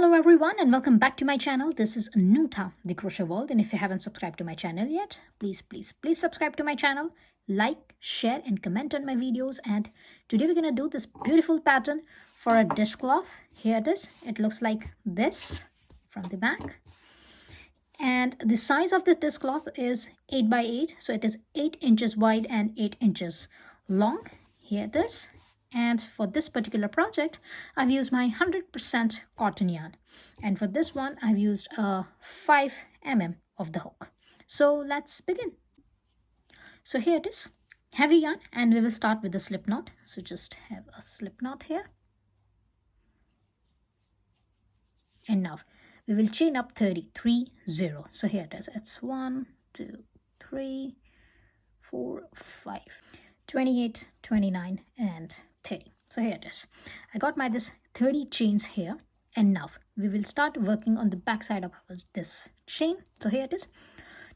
Hello everyone and welcome back to my channel. This is Nuta, the Crochet World, and if you haven't subscribed to my channel yet, please subscribe to my channel, like, share and comment on my videos. And today we're going to do this beautiful pattern for a dishcloth. Here it is. It looks like this from the back. And the size of this dishcloth is 8 by 8, so it is 8 inches wide and 8 inches long. Here it is. And for this particular project, I've used my 100% cotton yarn. And for this one, I've used a 5 mm of the hook. So let's begin. So here it is, heavy yarn, and we will start with the slip knot. So just have a slip knot here. And now we will chain up 33 0. So here it is. It's 1, 2, 3, 4, 5, 28, 29, and 30. So here it is. I got my this 30 chains here, and now we will start working on the back side of this chain. So here it is.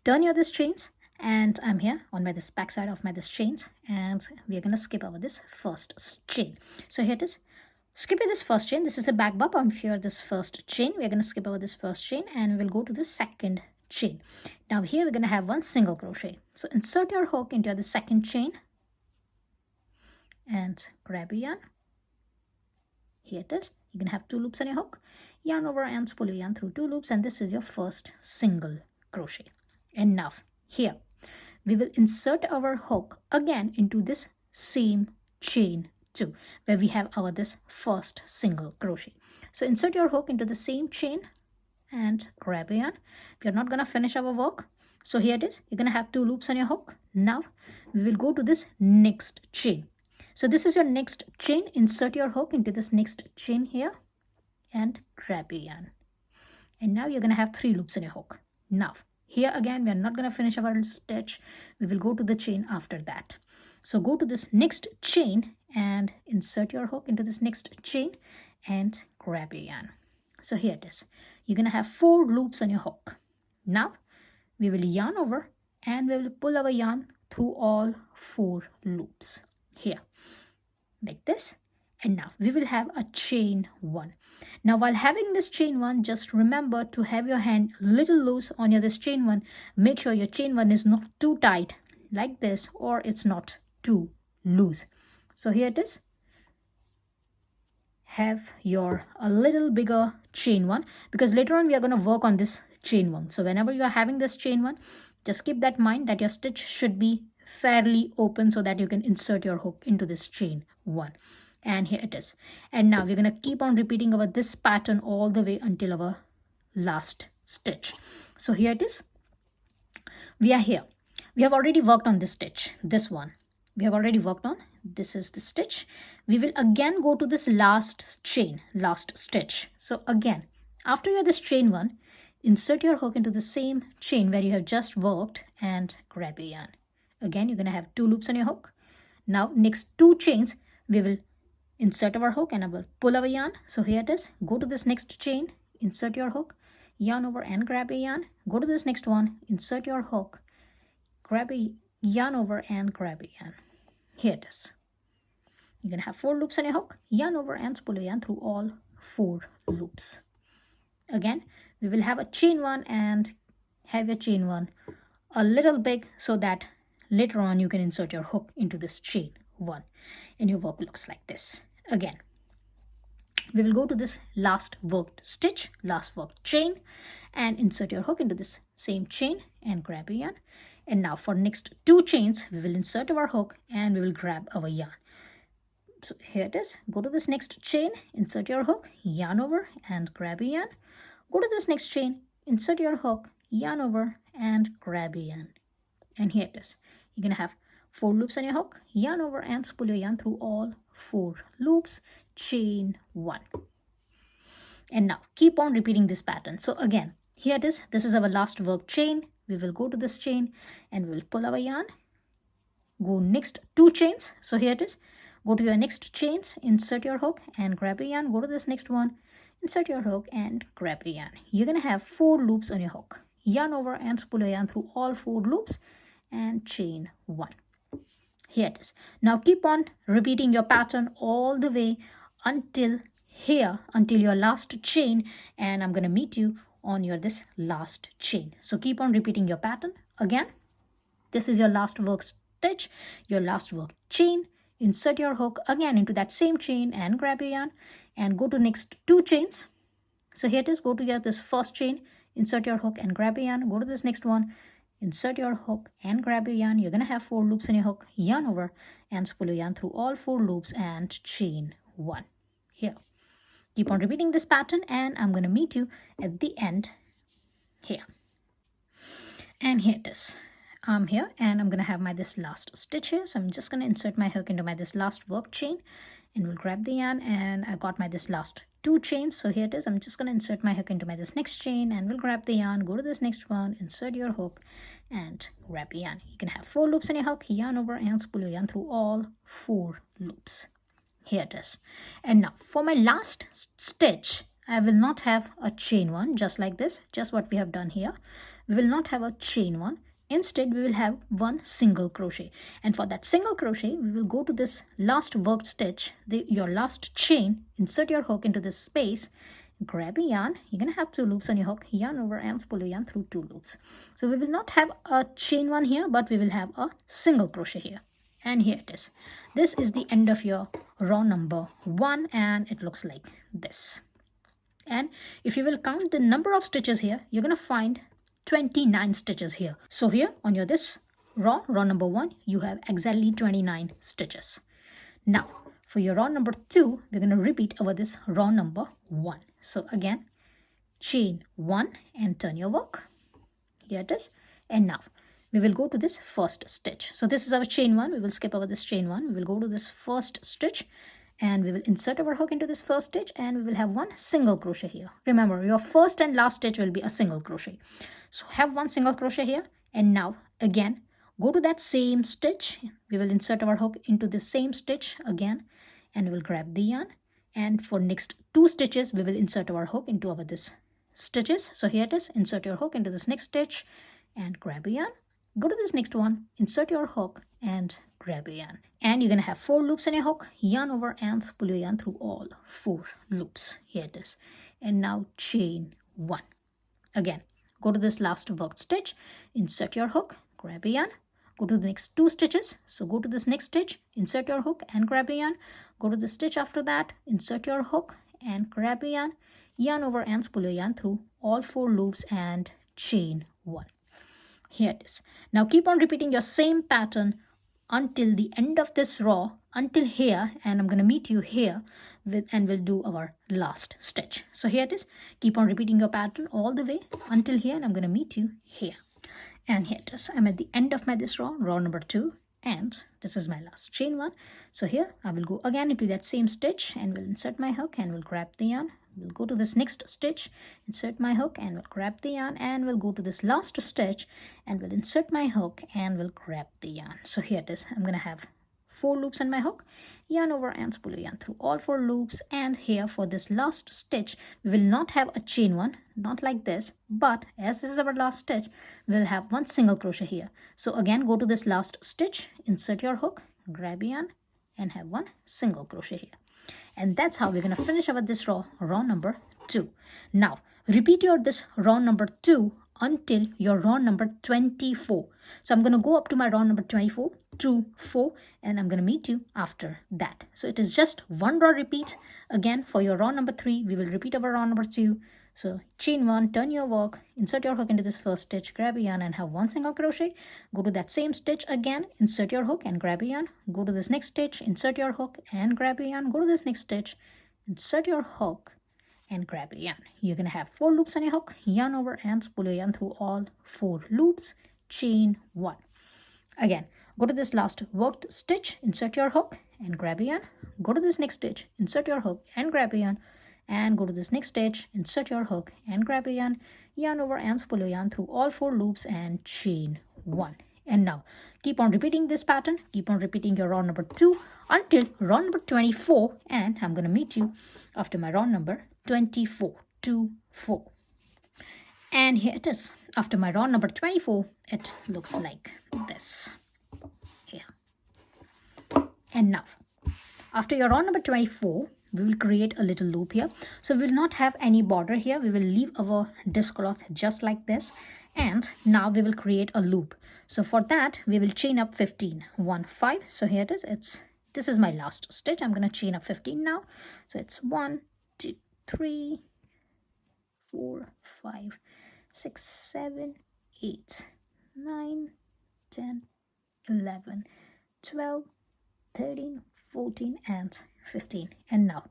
Turn your this chains, and I'm here on my this back side of my this chains, and we are gonna skip over this first chain. So here it is. Skip this first chain. This is the back bump. I'm here this first chain. We're gonna skip over this first chain, and we'll go to the second chain. Now here we're gonna have one single crochet. So insert your hook into the second chain and grab a yarn. Here it is. You're gonna have 2 loops on your hook, yarn over and spool your yarn through 2 loops, and this is your first single crochet. And now here we will insert our hook again into this same chain 2, where we have our this first single crochet. So insert your hook into the same chain and grab a yarn. We are not gonna finish our work. So here it is. You're gonna have 2 loops on your hook. Now we will go to this next chain. So this is your next chain. Insert your hook into this next chain here and grab a yarn. And now you're going to have 3 loops on your hook. Now here again, we are not going to finish our stitch. We will go to the chain after that. So go to this next chain and insert your hook into this next chain and grab a yarn. So here it is. You're going to have 4 loops on your hook. Now we will yarn over and we will pull our yarn through all 4 loops here like this. And now we will have a chain 1. Now while having this chain 1, just remember to have your hand little loose on your this chain 1. Make sure your chain 1 is not too tight like this, or it's not too loose. So here it is. Have your a little bigger chain 1, because later on we are going to work on this chain 1. So whenever you are having this chain 1, just keep that in mind that your stitch should be fairly open so that you can insert your hook into this chain 1. And here it is. And now we're going to keep on repeating our this pattern all the way until our last stitch. So here it is. We are here. We have already worked on this stitch, this one. We have already worked on. This is the stitch. We will again go to this last chain, last stitch. So again, after you have this chain 1, insert your hook into the same chain where you have just worked and grab a yarn. Again, you're going to have 2 loops on your hook. Now next 2 chains, we will insert our hook and I will pull our yarn. So here it is. Go to this next chain, insert your hook, yarn over and grab a yarn. Go to this next one, insert your hook, grab a yarn over and grab a yarn. Here it is. You're going to have 4 loops on your hook, yarn over and spool a yarn through all 4 loops. Again, we will have a chain 1 and have your chain 1 a little big so that later on you can insert your hook into this chain 1 and your work looks like this. Again, we will go to this last worked stitch, last worked chain, and insert your hook into this same chain and grab a yarn. And now for next 2 chains, we will insert our hook and we will grab our yarn. So here it is. Go to this next chain, insert your hook, yarn over and grab a yarn. Go to this next chain, insert your hook, yarn over and grab a yarn. And here it is. You're going to have 4 loops on your hook, yarn over and spool your yarn through all 4 loops, chain 1. And now keep on repeating this pattern. So again, here it is. This is our last work chain. We will go to this chain and we will pull our yarn. Go next 2 chains. So here it is. Go to your next chains, insert your hook and grab a yarn. Go to this next one, insert your hook and grab a yarn. You're going to have 4 loops on your hook, yarn over and spool your yarn through all 4 loops and chain 1. Here it is. Now keep on repeating your pattern all the way until here until your last chain, and I'm going to meet you on your this last chain. So keep on repeating your pattern. Again, this is your last work stitch, your last work chain. Insert your hook again into that same chain and grab your yarn and go to next 2 chains. So here it is, go to your this first chain, insert your hook and grab a yarn, go to this next one, insert your hook and grab your yarn. You're going to have 4 loops in your hook, yarn over and spool your yarn through all 4 loops and chain 1 here. Keep on repeating this pattern and I'm going to meet you at the end here. And here it is. I'm here and I'm going to have my this last stitch here. So I'm just going to insert my hook into my this last work chain and we'll grab the yarn, and I got my this last 2 chains. So here it is. I'm just going to insert my hook into my this next chain and we'll grab the yarn, go to this next one, insert your hook and grab the yarn. You can have 4 loops in your hook, yarn over and spool your yarn through all 4 loops. Here it is. And now for my last stitch, I will not have a chain one just like this, just what we have done here. We will not have a chain one. Instead, we will have one single crochet. And for that single crochet, we will go to this last worked stitch, your last chain, insert your hook into this space, grab a yarn. You're going to have 2 loops on your hook, yarn over and spool your yarn through 2 loops. So we will not have a chain one here, but we will have a single crochet here. And here it is. This is the end of your row number 1 and it looks like this. And if you will count the number of stitches here, you're going to find 29 stitches here. So here on your this row number 1, you have exactly 29 stitches. Now for your row number 2, we're going to repeat over this row number 1. So again, chain 1 and turn your work. Here it is. And now we will go to this first stitch. So this is our chain 1. We will skip over this chain 1. We will go to this first stitch and we will insert our hook into this first stitch and we will have 1 single crochet here. Remember, your first and last stitch will be a single crochet. So have 1 single crochet here, and now again go to that same stitch. We will insert our hook into the same stitch again and we will grab the yarn, and for next 2 stitches we will insert our hook into our this stitches. So here it is, insert your hook into this next stitch and grab a yarn. Go to this next one, insert your hook and grab a yarn. And you're going to have 4 loops in your hook, yarn over and pull your yarn through all 4 loops. Here it is. And now chain 1. Again, go to this last worked stitch, insert your hook, grab a yarn. Go to the next 2 stitches. So go to this next stitch, insert your hook and grab a yarn. Go to the stitch after that, insert your hook and grab a yarn. Yarn over and pull your yarn through all 4 loops and chain 1. Here it is. Now keep on repeating your same pattern until the end of this row, until here, and I'm going to meet you here and we'll do our last stitch. So here it is. Keep on repeating your pattern all the way until here, and I'm going to meet you here. And here it is. I'm at the end of my this row number 2, and this is my last chain 1. So here I will go again into that same stitch and will insert my hook and will grab the yarn. We'll go to this next stitch, insert my hook and we'll grab the yarn, and we'll go to this last stitch and we'll insert my hook and we'll grab the yarn. So here it is. I'm going to have 4 loops on my hook, yarn over and spool yarn through all 4 loops, and here for this last stitch we will not have a chain one, not like this, but as this is our last stitch we'll have 1 single crochet here. So again, go to this last stitch, insert your hook, grab yarn and have 1 single crochet here. And that's how we're going to finish our this row number 2. Now repeat your this row number 2 until your row number 24. So I'm going to go up to my row number 24, 2, 4, and I'm going to meet you after that. So it is just 1 row repeat. Again, for your row number 3, we will repeat our row number 2. So chain 1, turn your work, insert your hook into this first stitch, grab a yarn and have 1 single crochet. Go to that same stitch again, insert your hook and grab a yarn. Go to this next stitch, insert your hook and grab a yarn. Go to this next stitch, insert your hook and grab a yarn. You're going to have 4 loops on your hook, yarn over and pull your yarn through all 4 loops, chain 1. Again, go to this last worked stitch, insert your hook and grab a yarn. Go to this next stitch, insert your hook and grab a yarn. And go to this next stitch, insert your hook and grab a yarn, yarn over and pull your yarn through all 4 loops and chain 1. And now keep on repeating this pattern, keep on repeating your row number 2 until row number 24, and I'm going to meet you after my row number 24, 2, 4. And here it is. After my row number 24, it looks like this here. And now after your row number 24, we will create a little loop here. So we will not have any border here. We will leave our dishcloth just like this, and now we will create a loop. So for that we will chain up 15, 1 5. So here it is. This is my last stitch. I'm going to chain up 15 now. So it's 1 2 3 4 5 6 7 8 9 10 11 12 13 14 and 15. And now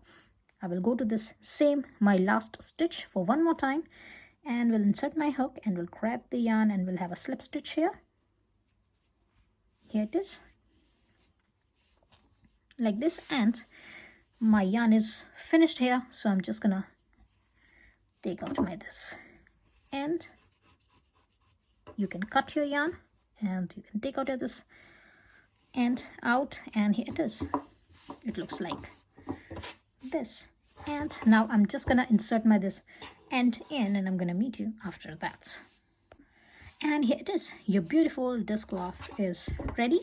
I will go to this same my last stitch for one more time, and we'll insert my hook and we'll grab the yarn and we'll have a slip stitch here. Here it is, like this, and my yarn is finished here. So I'm just gonna take out my this, and you can cut your yarn and you can take out this and out, and here it is. It looks like this. And now I'm just gonna insert my this end in, and I'm gonna meet you after that. And here it is. Your beautiful dishcloth is ready.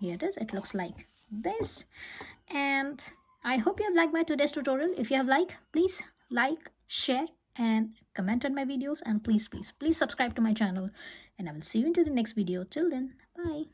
Here it is. It looks like this. And I hope you have liked my today's tutorial. If you have liked, please like, share and comment on my videos, and please subscribe to my channel, and I will see you into the next video. Till then, bye.